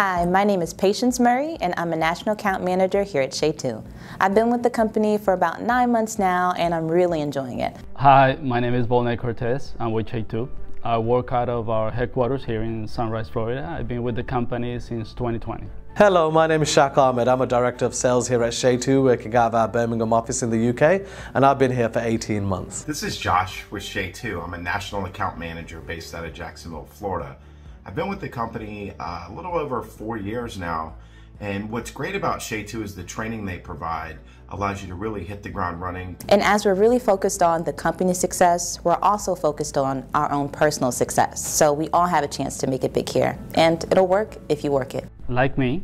Hi, my name is Patience Murray, and I'm a National Account Manager here at Chetu. I've been with the company for about 9 months now, and I'm really enjoying it. Hi, my name is Volney Cortez. I'm with Chetu. I work out of our headquarters here in Sunrise, Florida. I've been with the company since 2020. Hello, my name is Shaq Ahmed. I'm a Director of Sales here at Chetu, working out of our Birmingham office in the UK, and I've been here for 18 months. This is Josh with Chetu. I'm a National Account Manager based out of Jacksonville, Florida. I've been with the company a little over 4 years now, and what's great about Chetu is the training they provide allows you to really hit the ground running. And as we're really focused on the company's success, we're also focused on our own personal success. So we all have a chance to make it big here, and it'll work if you work it. Like me,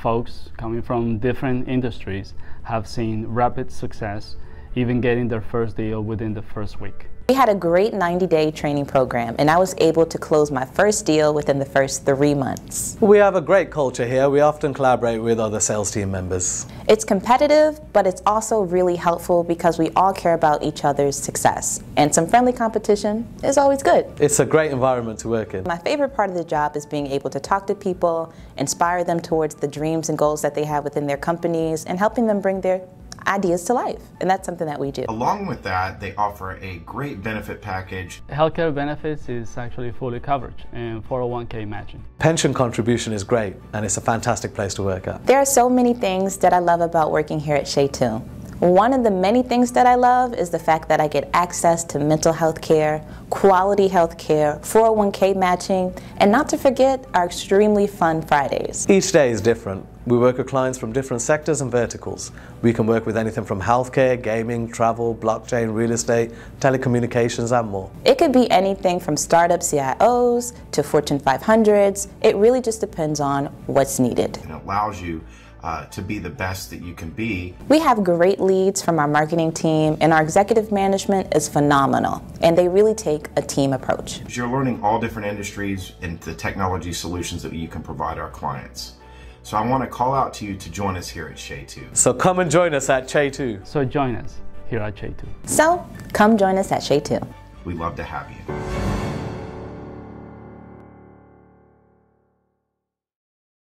folks coming from different industries have seen rapid success, even getting their first deal within the first week. We had a great 90-day training program, and I was able to close my first deal within the first 3 months. We have a great culture here. We often collaborate with other sales team members. It's competitive, but it's also really helpful because we all care about each other's success. And some friendly competition is always good. It's a great environment to work in. My favorite part of the job is being able to talk to people, inspire them towards the dreams and goals that they have within their companies, and helping them bring their ideas to life, and that's something that we do. Along with that, they offer a great benefit package. Healthcare benefits is actually fully covered and 401k matching. Pension contribution is great, and it's a fantastic place to work at. There are so many things that I love about working here at Chetu. One of the many things that I love is the fact that I get access to mental health care, quality health care, 401k matching, and not to forget our extremely fun Fridays. Each day is different. We work with clients from different sectors and verticals. We can work with anything from healthcare, gaming, travel, blockchain, real estate, telecommunications, and more. It could be anything from startup CIOs to Fortune 500s. It really just depends on what's needed. And it allows you to be the best that you can be. We have great leads from our marketing team, and our executive management is phenomenal, and they really take a team approach. You're learning all different industries and the technology solutions that you can provide our clients. So I want to call out to you to join us here at Chetu. So come and join us at Chetu. So join us here at Chetu. So come join us at Chetu. We'd love to have you.